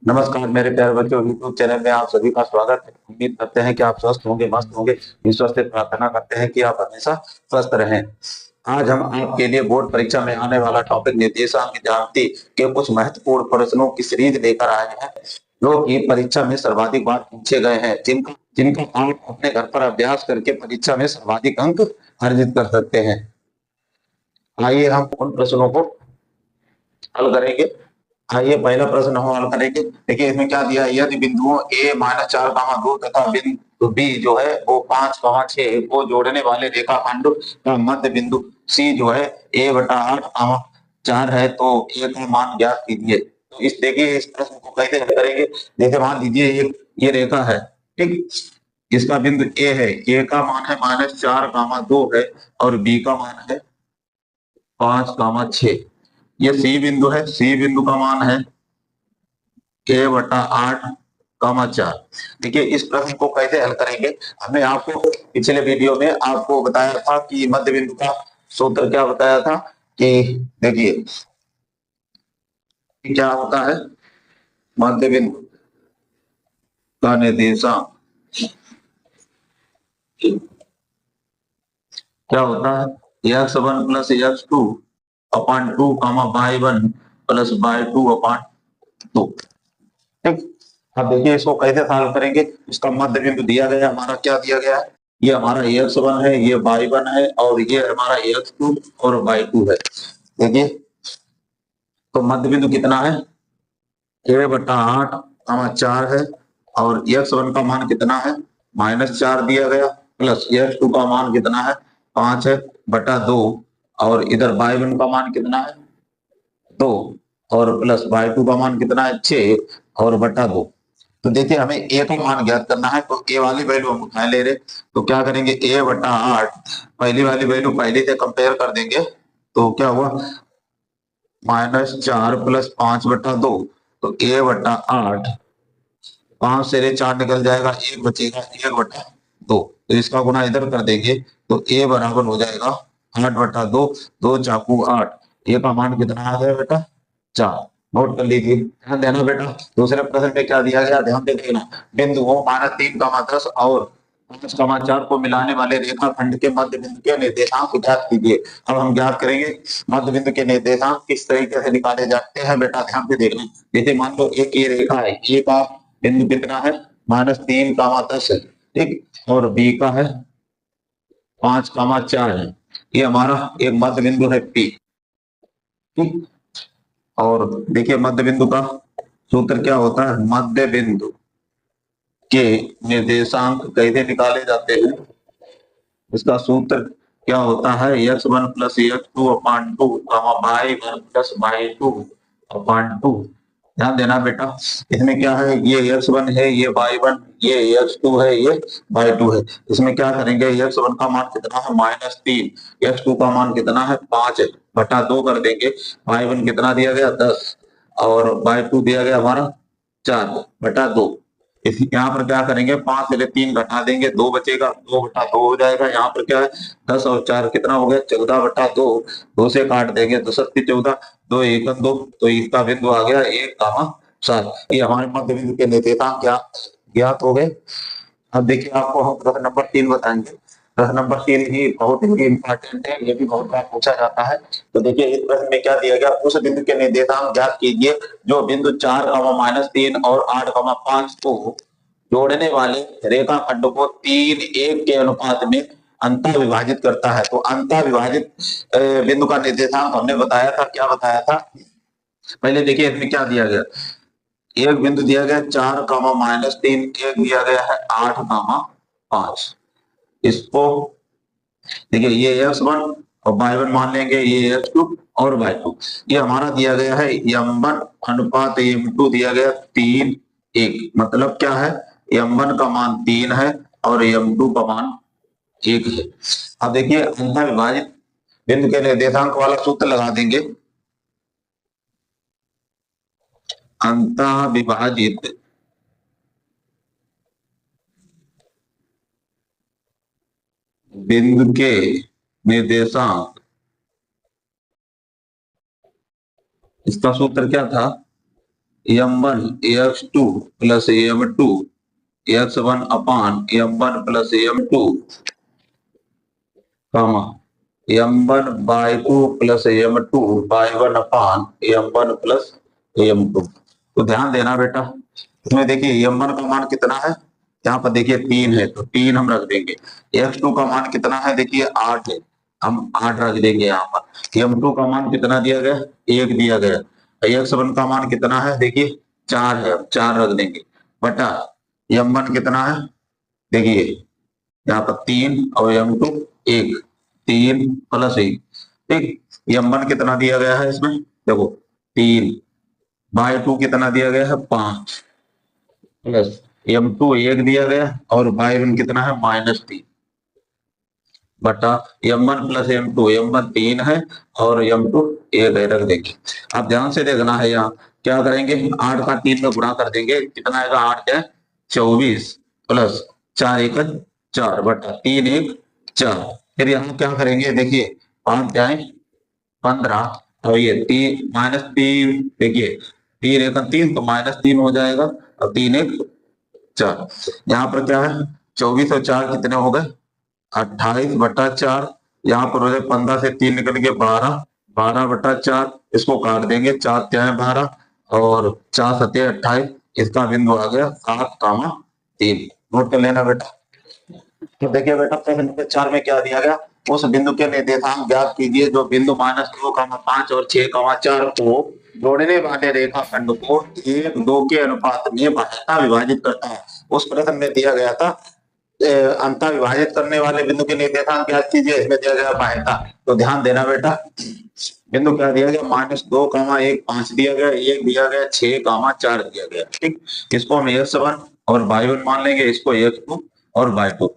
नमस्कार मेरे प्यारे बच्चों, यूट्यूब चैनल में आप सभी का स्वागत है। उम्मीद करते हैं कि आप स्वस्थ होंगे, मस्त होंगे। ईश्वर से प्रार्थना करते हैं कि आप हमेशा स्वस्थ रहें। आज हम आपके लिए बोर्ड परीक्षा में आने वाला टॉपिक निर्देशांक ज्यामिति के कुछ महत्वपूर्ण प्रश्नों की सीरीज लेकर आए हैं, जो कि परीक्षा में सर्वाधिक बार पूछे गए हैं, जिनका जिनका आप अपने घर पर अभ्यास करके परीक्षा में सर्वाधिक अंक अर्जित कर सकते हैं। आइए हम उन प्रश्नों को हल करेंगे। आइए पहला प्रश्न हम हल करेंगे। देखिए इसमें क्या दिया है, यदि बिंदुओं ए माइनस चार कामा दो तथा बिंदु बी जो है वो पांच कामा छह को जोड़ने वाले रेखाखंड का मध्य बिंदु सी जो है ए बटा आठ कामा चार है, तो ए का मान ज्ञात कीजिए। तो इस देखिए इस प्रश्न को कैसे हल करेंगे। जैसे मान लीजिए ये रेखा है, ठीक। इसका बिंदु ए है, ए का मान है माइनस चार कामा दो है और बी का मान है पांच कामा छह। ये सी बिंदु है, सी बिंदु का मान है के बटा आठ कामा चार। देखिए इस प्रश्न को कैसे हल करेंगे। हमने आपको पिछले वीडियो में आपको बताया था कि मध्य बिंदु का सूत्र क्या बताया था कि देखिए क्या होता है मध्य बिंदु का निर्देशांक क्या होता है x one plus x two upon two comma y one plus y two upon two. ठीक। अब देखिए इसको कैसे सॉल्व करेंगे। इसका मध्य बिंदु दिया गया, हमारा क्या दिया गया है, ये हमारा एक्स वन है, ये वाई वन है और ये हमारा एक्स टू और वाई टू है। देखिए तो मध्य बिंदु कितना है, ए बटा आठ कामा चार है और एक्स वन का मान कितना है माइनस चार दिया गया, प्लस एक्स टू का मान कितना है पांच है बटा दो, और इधर वाई वन का मान कितना है दो, और प्लस वाई टू का मान कितना है छह और बटा दो। तो देखिए हमें ए का मान ज्ञात करना है, तो ए वाली वैल्यू हम उठाए ले रहे, तो क्या करेंगे ए बटा आठ पहली वाली वैल्यू पहले से कंपेयर कर देंगे, तो क्या हुआ माइनस चार प्लस पांच बटा दो, तो ए बटा आठ, पांच से चार निकल जाएगा, एक बचेगा एक बटा दो, तो इसका गुना इधर कर देंगे तो ए बराबर हो जाएगा आठ बटा दो, दो चाकू आठ, ए का मान कितना आ गया बेटा चार। नोट कर लीजिए, ध्यान देना बेटा। दूसरे प्रश्न में क्या दिया गया ध्यान दे देना, बिंदुओं माइनस तीन कामा दस और पांच कामा चार को मिलाने वाले रेखाखंड के मध्य बिंदु के निर्देशांक ज्ञात कीजिए। अब हम ज्ञात करेंगे मध्य बिंदु के निर्देशांक किस तरीके से निकाले जाते हैं बेटा, ध्यान से देखना। जैसे मान लो एक ये रेखा है, ए का बिंदु कितना है माइनस तीन कामा दस है, ठीक, और बी का है पांच कामा चार है, ये हमारा एक मध्य बिंदु है पी, ठीक। और देखिए मध्य बिंदु का सूत्र क्या होता है, मध्य बिंदु के निर्देशांक कैसे निकाले जाते हैं। इसका सूत्र क्या होता है x one plus x two upon two y one plus y two upon two. ध्यान देना बेटा, इसमें क्या है ये एक्स वन है, ये वाई वन, ये एक्स टू है, ये वाई टू है। इसमें क्या करेंगे एक्स वन का मान कितना है माइनस तीन, एक्स टू का मान कितना है पांच है, बटा दो कर देंगे, वाई वन कितना दिया गया दस और वाई टू दिया गया हमारा चार बटा दो। इसी यहाँ पर क्या करेंगे पांच से तीन घटा देंगे, दो बचेगा, दो बटा दो हो जाएगा। यहाँ पर क्या है दस और चार कितना हो गया चौदह बटा दो, दो से काट देंगे तो सत्ती चौदह, दो एक दो, तो इसका बिंदु आ गया एक कामा सात। ये हमारे मध्य बिंदु के निर्देशांक क्या ज्ञात हो गए। अब देखिए आपको हम प्रश्न नंबर तीन बताएंगे। प्रश्न नंबर तीन ही बहुत ही इंपॉर्टेंट है, ये भी बहुत बार पूछा जाता है। तो देखिए इस प्रश्न में क्या दिया गया, उस बिंदु के निर्देशांक ज्ञात कीजिए जो बिंदु चार कामा माइनस तीन और आठ कामा पांच को जोड़ने वाले रेखाखंड को तीन एक के अनुपात में अंतर विभाजित करता है। तो अंतर विभाजित बिंदु का निर्देशांक हमने बताया था, क्या बताया था पहले देखिए इसमें क्या दिया गया, एक बिंदु दिया गया चार कामा माइनस तीन, एक दिया गया है आठ कामा पांच। इसको देखिए ये एक्स वन और वाई वन मान लेंगे, ये एक्स टू और वाई टू। ये हमारा दिया गया है एम वन अनुपात एम टू दिया गया तीन एक, मतलब क्या है एम वन का मान तीन है और एम टू का मान एक है। अब देखिए अंतर विभाजित बिंदु के निर्देशांक वाला सूत्र लगा देंगे। अंतर विभाजित बिंदु के निर्देशांक, इसका सूत्र क्या था m1 ax2 plus am2 x1 upon m1 plus am2 comma m1 y two plus m2 y one upon m1 plus am2। तो ध्यान देना बेटा, इसमें देखिए m1 का मान कितना है, यहाँ पर देखिए 3 है तो 3 हम रख देंगे। x2 का मान कितना है, देखिए 8 है, हम 8 रख देंगे यहाँ पर। m2 का मान कितना दिया गया, 1 दिया गया। x1 का मान कितना है, देखिए 4 है, 4 रख देंगे बटा m1 कितना है, देखिए यहाँ पर 3 और m2 1, 3 प्लस 1, ठीक। m1 कितना दिया गया है इसमें, देखो 3 बाई 2 कितना दिया गया है 5 प्लस m2 1 दिया गया और बाई 1 कितना है -3 बटा m1 प्लस m2, m1 3 है और m2 1 है, रख देंगे। अब ध्यान से देखना है, यहाँ क्या करेंगे, 8 का 3 में गुणा कर देंगे, कितना आएगा 8 क्या 24 प्लस 4 1 4 बटा 3 1 4। फिर यहाँ क्या करेंगे, देखिए 5 जाए 15 और ये 3 -3, देखिए 3 1 3 तो -3 हो जाएगा और 3 1 4। यहाँ पर क्या है 24 और 4 कितने हो गए 28 बटा 4। यहाँ पर हो जाए 15 से 3 निकल के 12, 12 बटा 4, इसको काट देंगे, 4 त्याय 12 और 4 सत्य 28, इसका बिंदु आ गया 7,3। नोट कर लेना बेटा। तो देखिए बेटा प्रश्न नंबर 4 में क्या दिया गया, उस बिंदु के निर्देशांक ज्ञात कीजिए जो बिंदु -2,5 और 6,4 को जोड़ने वाले रेखाखंड को 1:2 के अनुपात में बाह्यता विभाजित करता है। उस प्रश्न में दिया गया था अंतर विभाजित करने वाले बिंदु के निर्देशांक ज्ञात कीजिए, इसमें दिया गया बाह्यता। तो ध्यान देना बेटा, बिंदु क्या दिया गया -2,1,5 दिया गया, 1 दिया गया, 6,4 दिया गया, ठीक। इसको हम x1 और y1 मान लेंगे, इसको x2 और y2।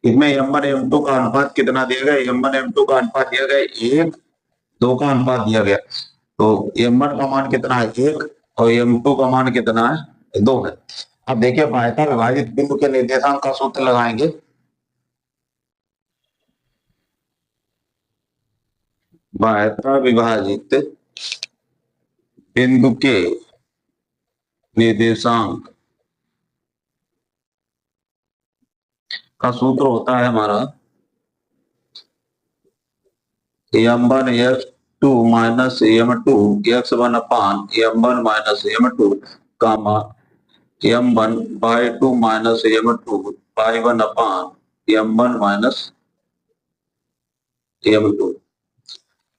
इसमें m1 m2 का अनुपात कितना दिया गया, m1 m2 का अनुपात दिया गया 1:2 का अनुपात दिया गया। तो m1 का मान कितना है 1 और m2 का मान कितना है 2 है। अब देखिए बाह्यता विभाजित बिंदु के निर्देशांक का सूत्र लगाएंगे। बाह्यता विभाजित बिंदु के निर्देशांक का सूत्र होता है हमारा m1 x2 minus m2 x1 upon m1 minus m2 comma m1 y 2 minus m2 y 1 upon m1 minus m2।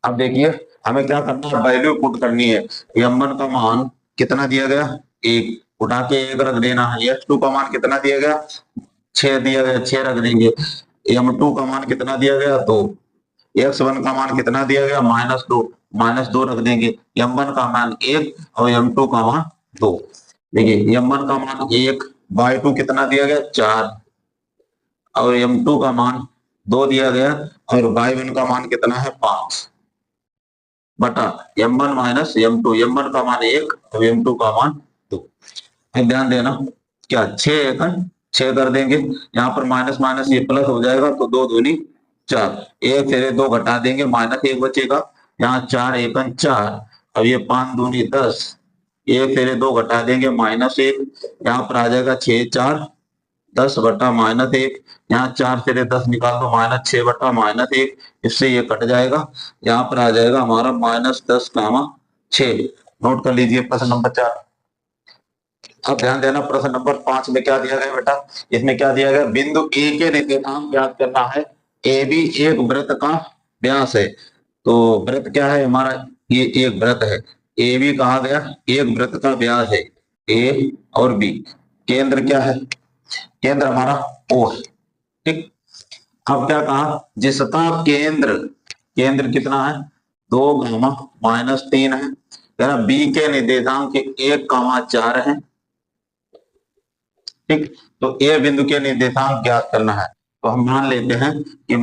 अब देखिए हमें क्या करना है, वैल्यू पुट करनी है। m1 का मान कितना दिया गया 1, उठा के 1 रख देना है। x2 का मान कितना दिया गया 6 दिया गया, 6 रख देंगे। m2 का मान कितना दिया गया 2, x1 का मान कितना दिया गया -2, -2 रख देंगे। m1 का मान 1 और m2 का मान 2। देखिए m1 का मान 1 बाई 2 कितना दिया गया 4 और m2 का मान 2 दिया गया और बाई 1 का मान कितना है 5 बटा m1 माइनस m2, m1 का मान 1 और m2 का मान 2। ध्यान देना, क्या 6 1 6 कर देंगे, यहाँ पर माइनस माइनस ये प्लस हो जाएगा तो 2 दूनी 4, 1 से 2 घटा देंगे -1 बचेगा, यहाँ 4 1 4, अब ये 5 दूनी 10, 1 से 2 घटा देंगे -1, यहाँ पर आ जाएगा 6 4 10 बटा -1, यहाँ 4 से 10 निकाल दो -6 बटा -1, इससे ये कट जाएगा, यहाँ पर आ जाएगा हमारा -10,6। नोट कर लीजिए प्रश्न नंबर 4। अब ध्यान देना प्रश्न नंबर 5 में क्या दिया गया बेटा, इसमें क्या दिया गया, बिंदु ए के निर्देशांक ज्ञात करना है। ए बी एक वृत्त का व्यास है, तो वृत्त क्या है हमारा, ये एक वृत्त है। ए बी कहा गया एक वृत्त का व्यास है, ए और बी। केंद्र क्या है, केंद्र हमारा ओ है, ठीक। अब क्या कहा, जिसका केंद्र, केंद्र कितना है 2 गामा -3 है, बी के निर्देशांक 1,4 है, ठीक। तो ए बिंदु के निर्देशांक ज्ञात करना है। तो हम मान लेते हैं कि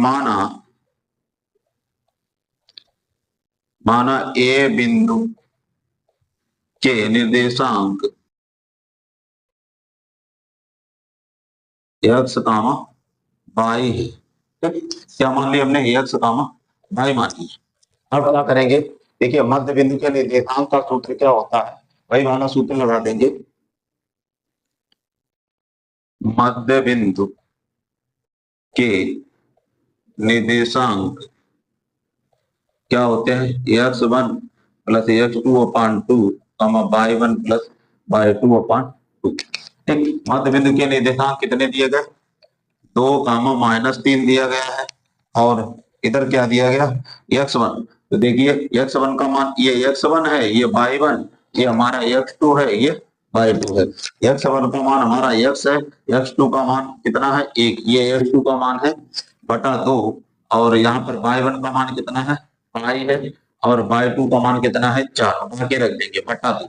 माना ए बिंदु के निर्देशांक x, y है, ठीक। क्या मान लिया हमने, x, y मान लिया। अब क्या करेंगे, देखिए मध्य बिंदु के निर्देशांक का सूत्र क्या होता है, वही वाला सूत्र लगा देंगे। मध्य बिंदु के निर्देशांक क्या होते हैं, x1 प्लस x2 अपान 2 y1 प्लस y2 अपान 2। ठीक, मध्य बिंदु के निर्देशांक कितने दिए गए, 2 - 3 दिया गया है, और इधर क्या दिया गया, x1। तो देखिए x1 का मान, ये x1 है, ये y1, ये हमारा x2 है, ये y2 है। x1 का मान हमारा x है, x2 का मान कितना है 1, ये x2 का मान है बटा 2, और यहाँ पर y1 का मान कितना है पाई है, और y2 का मान कितना है 4, बना के रख देंगे बटा 2।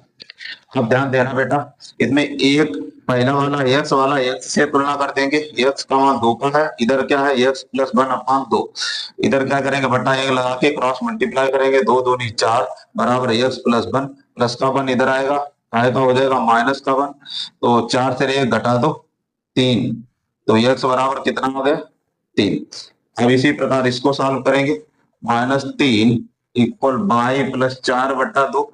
अब ध्यान देना बेटा, इसमें एक पहला वाला x वाला x से तुलना कर देंगे, x का मान 2 का है, इधर क्या है x प्लस 1/2, इधर क्या करेंगे बटा 1 लगा के क्रॉस मल्टीप्लाई करेंगे, 2 दूनी 4 बराबर x प्लस 1, प्लस का 1 इधर आएगा, काय का हो जाएगा माइनस का 1, तो 4 से 1 घटा दो 3, तो x बराबर कितना हो गया 3। अब इसी प्रकार इसको सॉल्व करेंगे, -3 इक्वल बाई प्लस 4/2,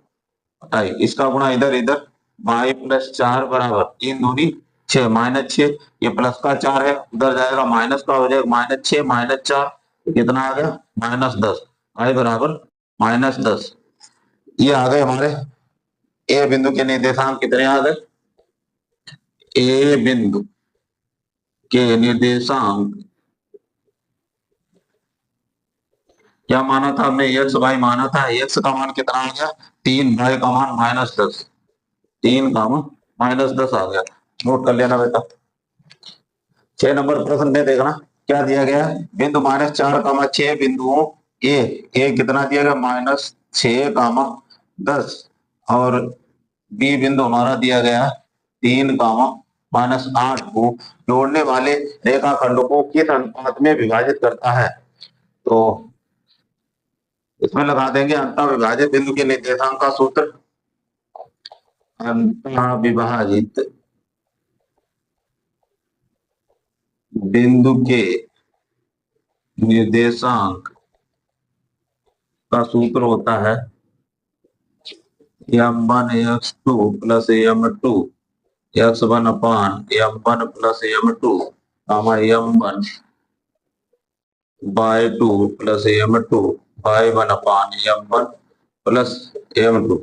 इसका गुणा इधर इधर, y प्लस 4 बराबर 3 दूनी 6, -6, ये प्लस का 4 है, उधर जाएगा माइनस का हो जाएगा, -6 -4 कितना आ गया -10, y बराबर -10। ये आ गए हमारे ए बिंदु के निर्देशांक, कितने आ गए, ए बिंदु के निर्देशांक क्या माना था हमने, एक्स वाई माना था, एक्स का मान कितना आ गया 3, वाई का मान -10, 3 का मान -10 आ गया, नोट कर लेना बेटा। 6 नंबर प्रश्न में देखना क्या दिया गया है, बिंदु -4, 6 बिंदुओं ए कितना दिया गया -6, 10, और बी बिंदु हमारा दिया गया है 3, -8 को जोड़ने वाले रेखाखंड को किस अनुपात में विभाजित करता है। तो इसमें लगा देंगे अंतः विभाजित बिंदु के निर्देशांक का सूत्र, अंतः विभाजित बिंदु के निर्देशांक का सूत्र होता है m1 x2 plus m2 x1 upon m1 plus m2 m1 y2 plus m2 y1 अपान m1 प्लस m2।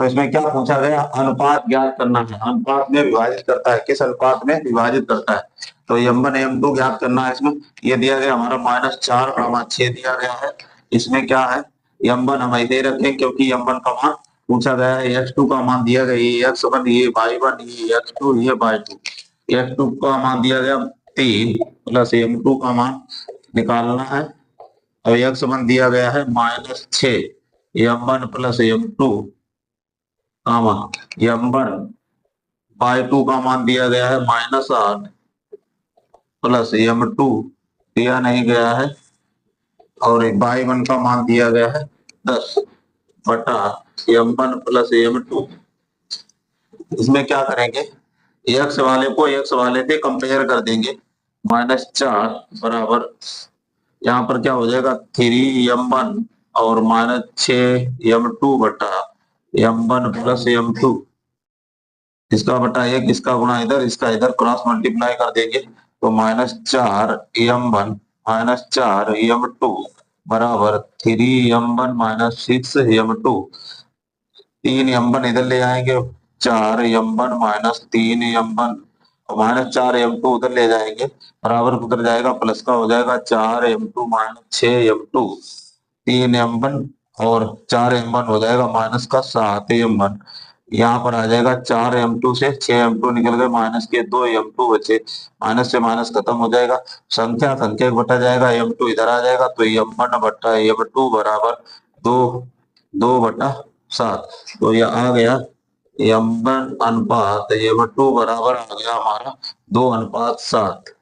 तो इसमें क्या पूछा गया, अनुपात ज्ञात करना है, अनुपात में विभाजित करता है, किस अनुपात में विभाजित करता है, तो m1 m2 ज्ञात करना है। इसमें ये दिया गया हमारा -4, 6 दिया गया है, इसमें क्या है m1 हम दे रखे हैं क्योंकि m1 का मान पूछा गया है, x2 का मान दिया गया, ये x1, ये y1, ये x2, ये y2, x2 का मान दिया गया 3 प्लस m2 का मान निकालना है, और x1 दिया गया है -6, m1 plus m2 m1 y2 का मान दिया गया है -8 प्लस m2 दिया नहीं गया है, और y1 का मान दिया गया है 10 बटा m1 प्लस m2। इसमें क्या करेंगे, x वाले को x वाले से कंपेयर कर देंगे, -4 बराबर यहाँ पर क्या हो जाएगा 3m1 और -6m2 बटा m1 प्लस m2, इसका बटा 1, इसका गुणा इधर, इसका इधर क्रॉस मल्टीप्लाई कर देंगे, तो -4m1 -4m2 बराबर 3m1 -6m2, 3m1 इधर ले आएंगे, 4m1 -3m1 -4m2 उधर ले जाएंगे, बराबर उधर जाएगा प्लस का हो जाएगा 4m2 -6m2, 3m1 और 4m1 हो जाएगा माइनस का 7m1, यहाँ पर आ जाएगा 4m2 से 6m2 निकल गए, माइनस के 2m2 बचे, माइनस से माइनस खत्म हो जाएगा, संख्या संख्या बटा जाएगा, m2 इधर आ जाएगा, तो m1 बटा m2 बराबर 2/7। तो ये आ गया m1 अनुपात m2 बराबर आ गया हमारा 2/7।